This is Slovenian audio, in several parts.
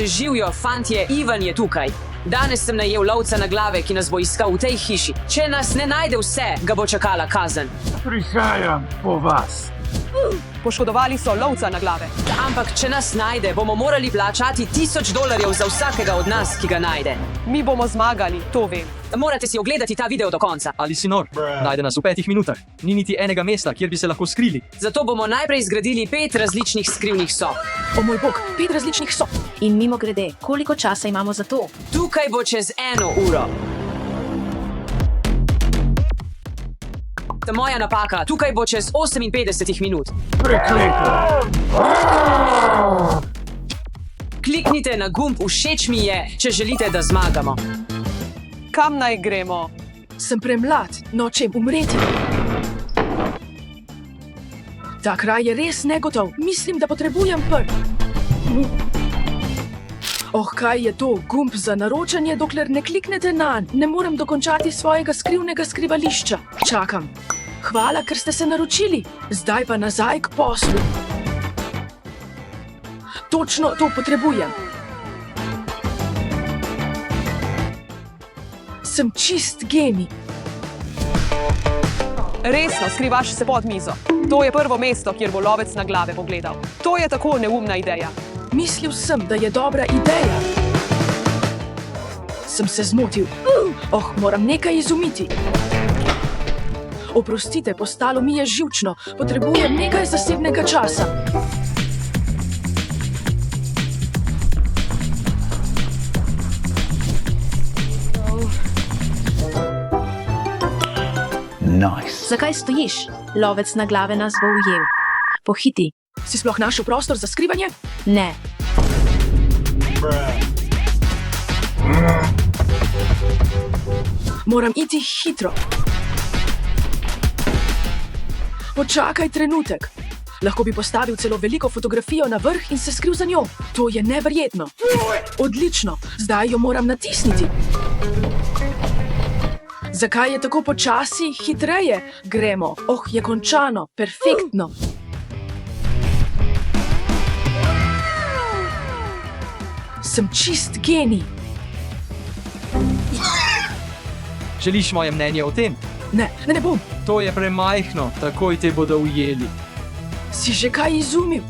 Živjo, fantje, Ivan je tukaj. Danes sem najel lovca na glave, ki nas bo iskal v tej hiši. Če nas ne najde vse, ga bo čakala kazen. Prihajam po vas. Poškodovali so lovca na glave. Ampak če nas najde, bomo morali plačati $1000 za vsakega od nas, ki ga najde. Mi bomo zmagali, to vem. Morate si ogledati ta video do konca. Ali si nor? Najde nas v 5 minutah. Ni niti enega mesta, kjer bi se lahko skrili. Zato bomo najprej zgradili 5 različnih skrivnih sob. O moj bog, 5 različnih sob. In mimogrede, koliko časa imamo za to? Tukaj bo čez 1 uro. Moja napaka, tukaj bo čez 58 minut. Prekleto. Kliknite na gumb všeč mi je, če želite, da zmagamo. Kam naj gremo? Sem premlad, nočem umreti. Ta kraj je res negotov. Mislim, da potrebujem kaj je to? Gumb za naročanje, dokler ne kliknete nanj. Ne morem dokončati svojega skrivnega skrivališča. Čakam. Hvala, ker ste se naročili. Zdaj pa nazaj k poslu. Točno to potrebujem. Sem čist genij. Resno, skrivaš se pod mizo. To je prvo mesto, kjer bo lovec na glave pogledal. To je tako neumna ideja. Mislil sem, da je dobra ideja. Sem se zmotil. Moram nekaj izumiti. Oprostite, postalo mi je živčno. Potrebujem nekaj zasebnega časa. Nice. Zakaj stojiš? Lovec na glave nas bo ujel. Pohiti. Si sploh našel prostor za skrivanje? Ne. Moram iti hitro. Počakaj trenutek. Lahko bi postavil celo veliko fotografijo na vrh in se skril za njo. To je neverjetno. Odlično. Zdaj jo moram natisniti. Zakaj je tako počasi? Hitreje. Gremo. Je končano. Perfektno. Sem čist genij. Želiš moje mnenje o tem? Ne bom. To je premajhno, takoj te bodo ujeli. Si že kaj izumil?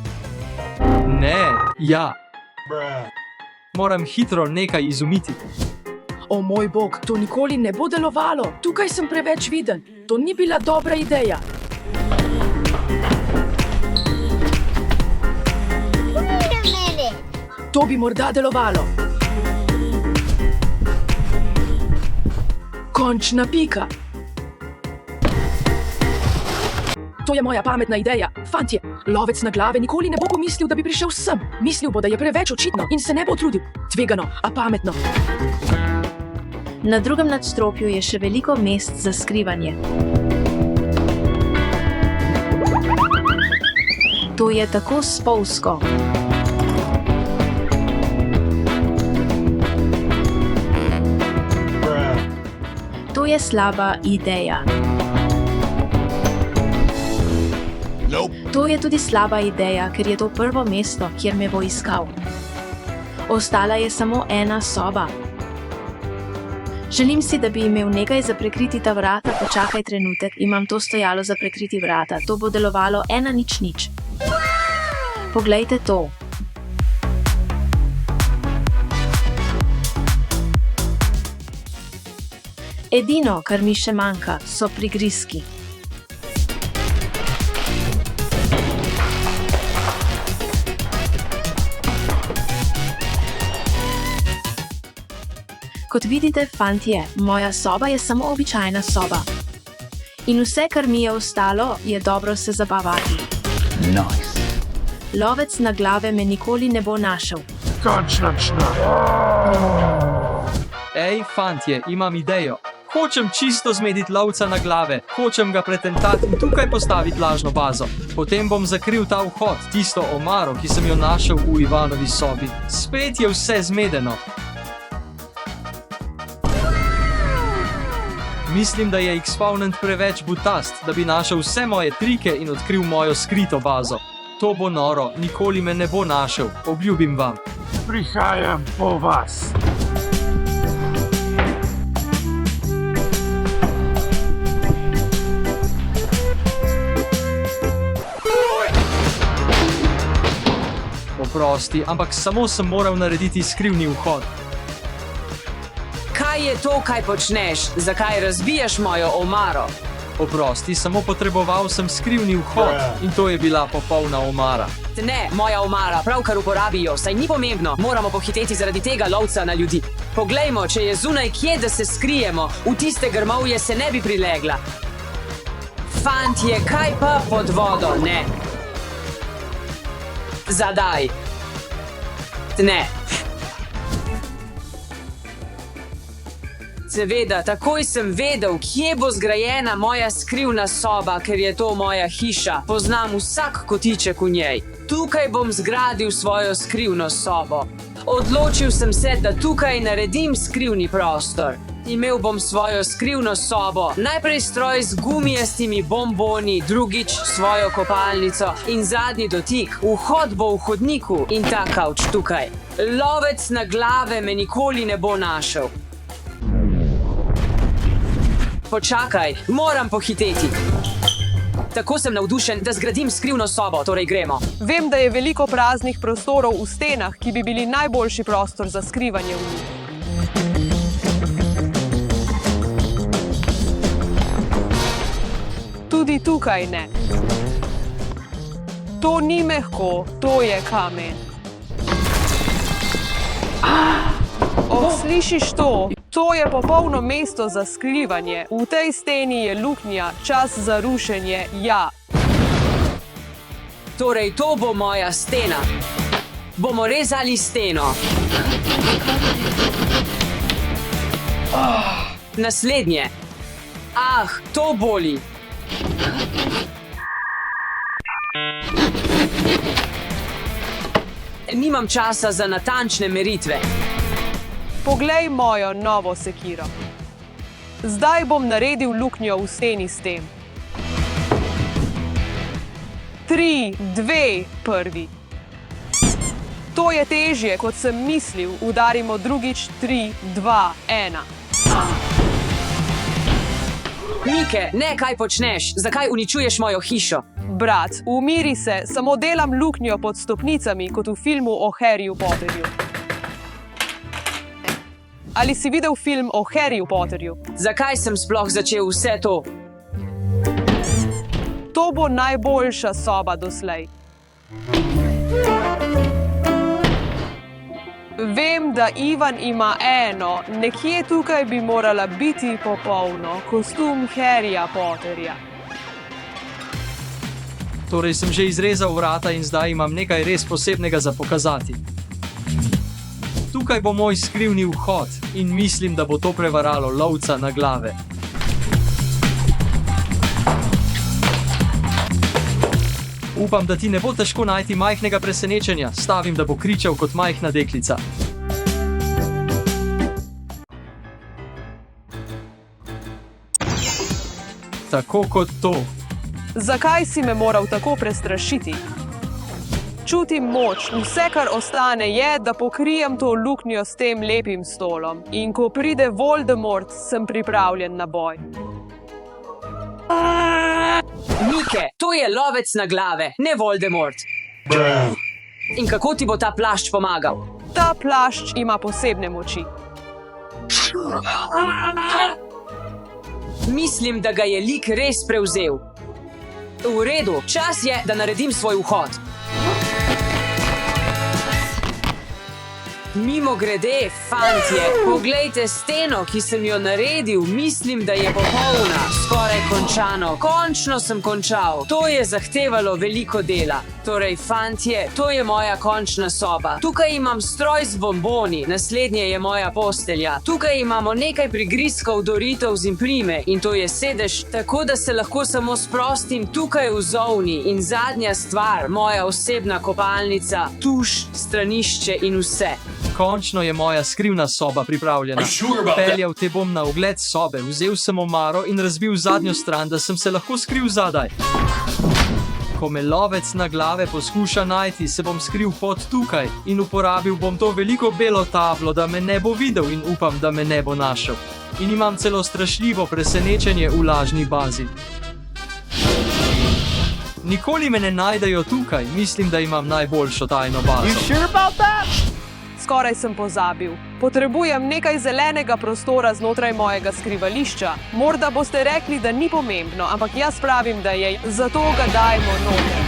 Ne, ja. Moram hitro nekaj izumiti. O moj bog, to nikoli ne bo delovalo. Tukaj sem preveč viden. To ni bila dobra ideja. To bi morda delovalo. Končna pika. To je moja pametna ideja. Fantje, lovec na glave nikoli ne bo pomislil, da bi prišel sem. Mislil bo, da je preveč očitno in se ne bo trudil. Tvegano, a pametno. Na drugem nadstropju je še veliko mest za skrivanje. To je tako spolzko. To je slaba ideja. To je tudi slaba ideja, ker je to prvo mesto, kjer me bo iskal. Ostala je samo ena soba. Želim si, da bi imel nekaj za prekriti ta vrata. Počakaj trenutek, imam to stojalo za prekriti vrata. To bo delovalo 1:0. Poglejte to. Edino, kar mi še manjka, so prigrizki. Kot vidite, fantje, moja soba je samo običajna soba. In vse, kar mi je ostalo, je dobro se zabavati. Nice. Lovec na glave me nikoli ne bo našel. Končno. Ej, fantje, imam idejo. Hočem čisto zmediti lovca na glave, hočem ga pretentati in tukaj postaviti lažno bazo. Potem bom zakril ta vhod, tisto omaro, ki sem jo našel v Ivanovi sobi. Spet je vse zmedeno. Mislim, da je Exponent preveč butast, da bi našel vse moje trike in odkril mojo skrito bazo. To bo noro, nikoli me ne bo našel, obljubim vam. Prihajam po vas. Oprosti, ampak samo sem moral narediti skrivni vhod. Kaj je to, kaj počneš? Zakaj razbijaš mojo omaro? Oprosti, samo potreboval sem skrivni vhod in to je bila popolna omara. Ne, moja omara, pravkar uporabijo, saj ni pomembno, moramo pohiteti zaradi tega lovca na ljudi. Poglejmo, če je zunaj kje, da se skrijemo, v tiste grmovje se ne bi prilegla. Fantje, kaj pa pod vodo, ne? Zadaj. Ne. Seveda, takoj sem vedel, kje bo zgrajena moja skrivna soba, ker je to moja hiša. Poznam vsak kotiček v njej. Tukaj bom zgradil svojo skrivno sobo. Odločil sem se, da tukaj naredim skrivni prostor. Imel bom svojo skrivno sobo, najprej stroj z gumijastimi bomboni, drugič svojo kopalnico in zadnji dotik. Vhod bo v hodniku in ta kavč tukaj. Lovec na glave me nikoli ne bo našel. Počakaj, moram pohiteti. Tako sem navdušen, da zgradim skrivno sobo, torej gremo. Vem, da je veliko praznih prostorov v stenah, ki bi bili najboljši prostor za skrivanje v njih. Tudi tukaj ne. To ni mehko, to je kamen. Slišiš to? To je popolno mesto za skrivanje. V tej steni je luknja, čas za rušenje, ja. Torej, to bo moja stena. Bomo rezali steno. Naslednje. Ah, to boli. Nimam časa za natančne meritve. Poglej mojo novo sekiro. Zdaj bom naredil luknjo v steni s tem. 3, 2, 1. To je težje, kot sem mislil. Udarimo drugič. 3, 2, 1. Mike, ne, kaj počneš? Zakaj uničuješ mojo hišo? Brat, umiri se, samo delam luknjo pod stopnicami, kot v filmu o Harryju Potterju. Ali si videl film o Harryju Potterju? Zakaj sem sploh začel vse to? To bo najboljša soba doslej. Vem, da Ivan ima eno, nekje tukaj bi morala biti popolno, kostum Harryja Potterja. Torej sem že izrezal vrata in zdaj imam nekaj res posebnega za pokazati. Tukaj bo moj skrivni vhod in mislim, da bo to prevaralo lovca na glave. Upam, da ti ne bo težko najti majhnega presenečenja. Stavim, da bo kričal kot majhna deklica. Tako kot to. Zakaj si me moral tako prestrašiti? Čutim moč, vse, kar ostane, je, da pokrijem to luknjo s tem lepim stolom. In ko pride Voldemort, sem pripravljen na boj. Mike, to je lovec na glave, ne Voldemort. In kako ti bo ta plašč pomagal? Ta plašč ima posebne moči. Mislim, da ga je lik res prevzel. V redu, čas je, da naredim svoj vhod. Mimogrede, fantje, poglejte steno, ki sem jo naredil. Mislim, da je popolna, skoraj končano. Končno sem končal. To je zahtevalo veliko dela. Torej, fantje, to je moja končna soba. Tukaj imam stroj z bomboni, naslednje je moja postelja. Tukaj imamo nekaj prigrizkov Doritos in Prime in to je sedež, tako da se lahko samo sprostim tukaj v zovni. In zadnja stvar, moja osebna kopalnica, tuš, stranišče in vse. Končno je moja skrivna soba pripravljena. Peljal te bom na ogled sobe, vzel sem omaro in razbil zadnjo stran, da sem se lahko skril zadaj. Ko me lovec na glave poskuša najti, se bom skril pod tukaj in uporabil bom to veliko belo tablo, da me ne bo videl in upam, da me ne bo našel. In imam celo strašljivo presenečenje v lažni bazi. Nikoli me ne najdejo tukaj, mislim, da imam najboljšo tajno bazo. Skoraj sem pozabil. Potrebujem nekaj zelenega prostora znotraj mojega skrivališča. Morda boste rekli, da ni pomembno, ampak jaz pravim, da je, zato ga dajmo noter.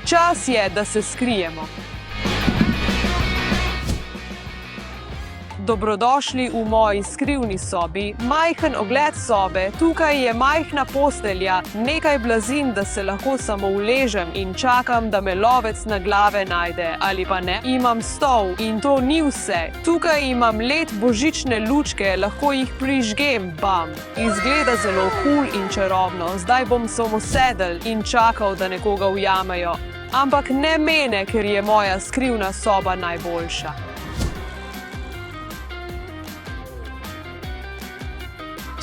Čas je, da se skrijemo. Dobrodošli v moji skrivni sobi, majhen ogled sobe, tukaj je majhna postelja, nekaj blazin, da se lahko samo uležem in čakam, da me lovec na glave najde, ali pa ne. Imam stol in to ni vse. Tukaj imam led božične lučke, lahko jih prižgem, bam. Izgleda zelo kul in čarobno, zdaj bom samo sedel in čakal, da nekoga ujamejo. Ampak ne mene, ker je moja skrivna soba najboljša.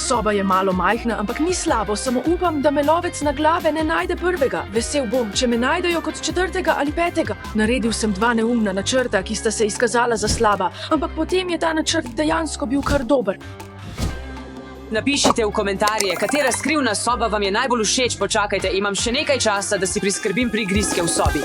Soba je malo majhna, ampak ni slabo, samo upam, da me lovec na glave ne najde prvega. Vesel bom, če me najdejo kot 4. ali 5. Naredil sem 2 neumna načrta, ki sta se izkazala za slaba, ampak potem je ta načrt dejansko bil kar dober. Napišite v komentarje, katera skrivna soba vam je najbolj všeč. Počakajte, imam še nekaj časa, da si priskrbim prigrizke v sobi.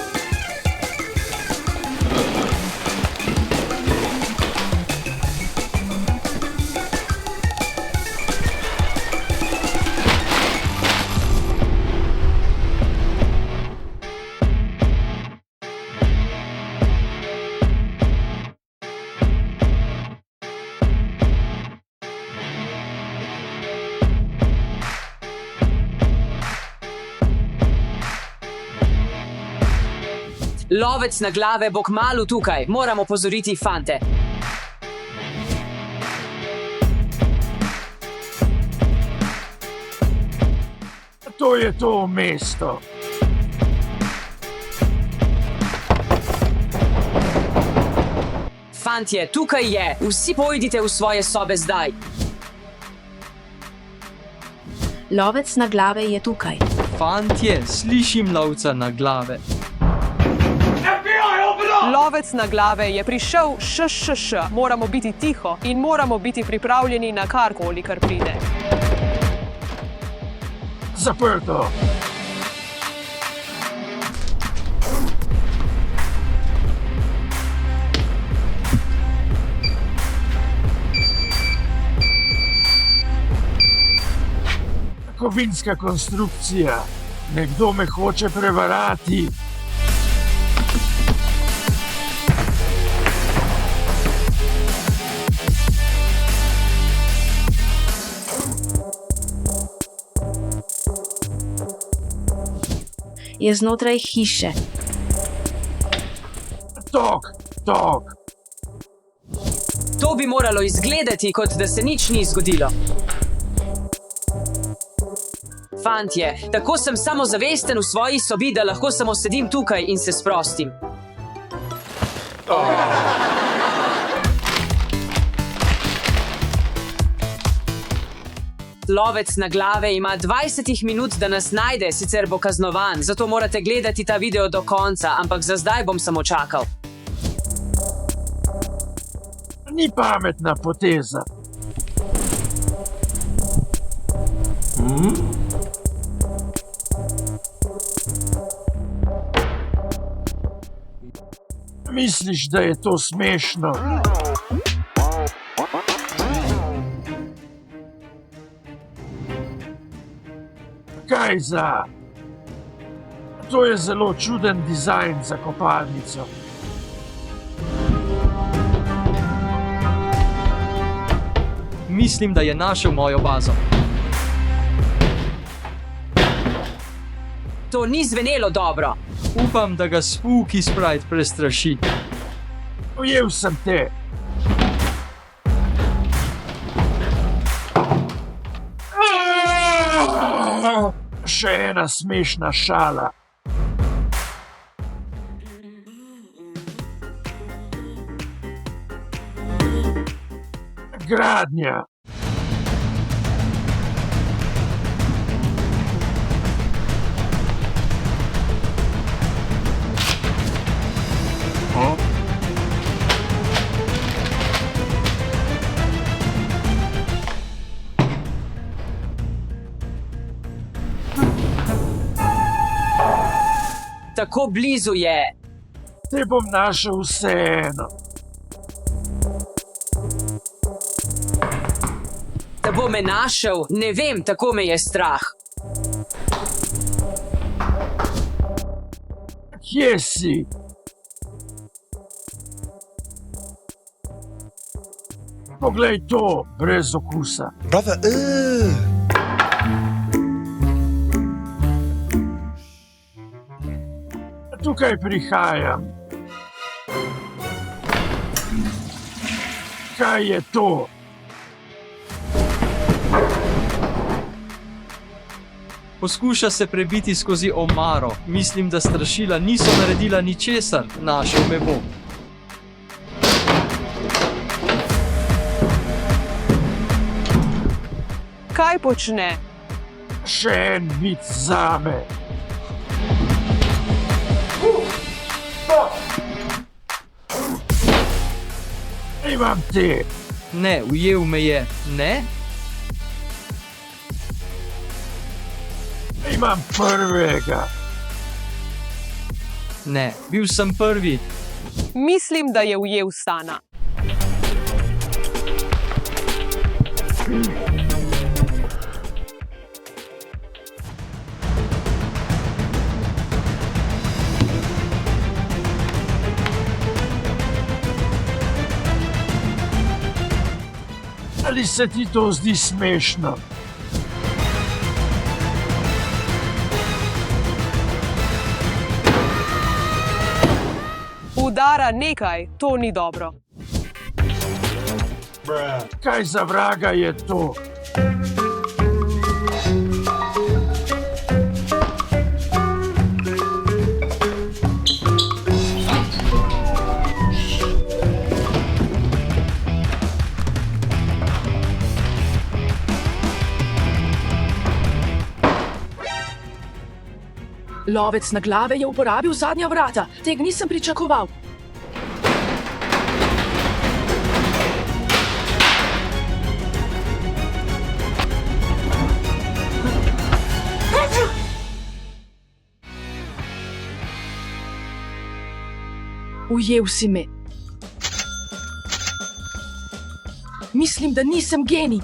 Lovec na glave bo kmalu tukaj. Moramo opozoriti fante. To je to mesto. Fantje, tukaj je. Vsi pojdite v svoje sobe zdaj. Lovec na glave je tukaj. Fantje, slišim lovca na glave. Lovec na glave je prišel, moramo biti tiho in moramo biti pripravljeni na karkoli, kar pride. Zaprto. Kovinska konstrukcija. Nekdo me hoče prevarati. Je znotraj hiše. Tok. To bi moralo izgledati, kot da se nič ni zgodilo. Fantje, tako sem samozavesten v svoji sobi, da lahko samo sedim tukaj in se sprostim. Lovec na glave ima 20 minut, da nas najde, sicer bo kaznovan, zato morate gledati ta video do konca, ampak za zdaj bom samo čakal. Ni pametna poteza. Misliš, da je to smešno? Kaj za? To je zelo čuden dizajn za kopalnico. Mislim, da je našel mojo bazo. To ni zvenelo dobro. Upam, da ga Spooky Sprite prestraši. Ujel sem te. Še ena smešna šala. Gradnja. tako blizu je. Te bom našel vseeno. Da bo me našel, ne vem, tako me je strah. Kje si? Poglej to, brez okusa. Brother, Tukaj prihajam. Kaj je to? Poskuša se prebiti skozi omaro. Mislim, da strašila niso naredila ničesar. Našel me bo. Kaj počne? Še en vic zame. Imam te. Ne, ujel me je. Ne? Imam prvega. Ne, bil sem prvi. Mislim, da je ujel Stana. Ali se ti to zdi smešno? Udara nekaj, to ni dobro. Kaj za vraga je to? Lovec na glave je uporabil zadnja vrata. Tega nisem pričakoval. Ujel si me. Mislim, da nisem genij.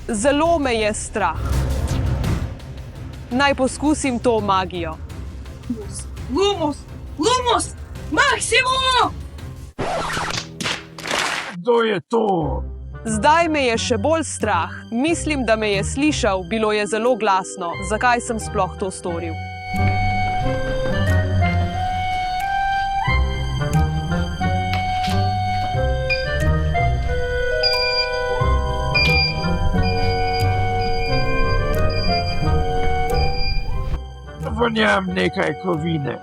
Zelo me je strah. Naj poskusim to magijo. Lumos! Maksimo! Kdo je to? Zdaj me je še bolj strah. Mislim, da me je slišal, bilo je zelo glasno. Zakaj sem sploh to storil? Vonjam nekaj kovine.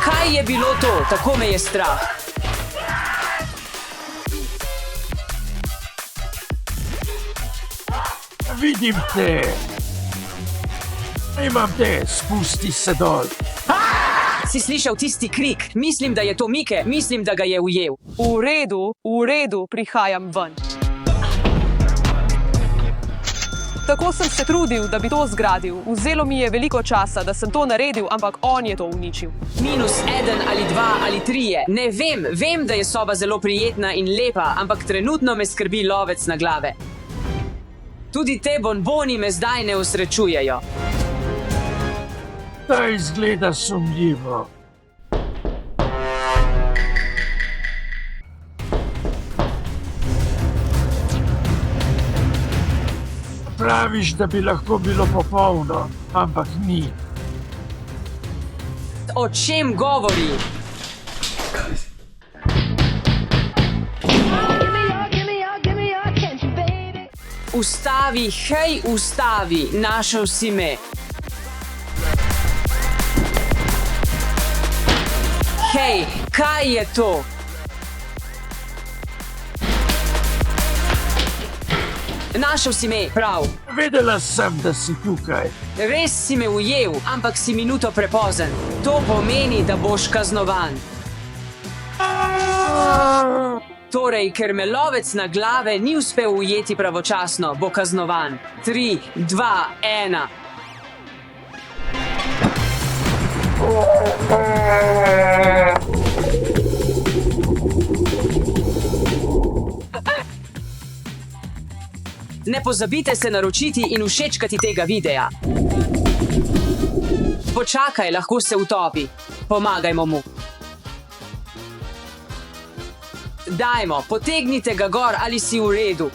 Kaj je bilo to? Tako me je strah. Vidim te. Imam te, spusti se dol. Si slišal tisti krik? Mislim, da je to Mike. Mislim, da ga je ujel. V redu, prihajam ven. Tako sem se trudil, da bi to zgradil. Vzelo mi je veliko časa, da sem to naredil, ampak on je to uničil. -1 ali 2 ali 3. Ne vem, vem, da je soba zelo prijetna in lepa, ampak trenutno me skrbi lovec na glave. Tudi te bonboni me zdaj ne usrečujejo. Ta izgleda sumljivo. Praviš, da bi lahko bilo popolno, ampak ni. O čem govori? Give me your attention, baby. Ustavi, hej, ustavi, našel si me. Hej, kaj je to? Našel si me, prav. Vedela sem, da si tukaj. Res si me ujel, ampak si minuto prepozen. To pomeni, da boš kaznovan. Torej, ker me lovec na glave ni uspel ujeti pravočasno, bo kaznovan. 3, 2, 1. Ne pozabite se naročiti in všečkati tega videa. Počakaj, lahko se utopi. Pomagajmo mu. Dajmo, potegnite ga gor, ali si v redu.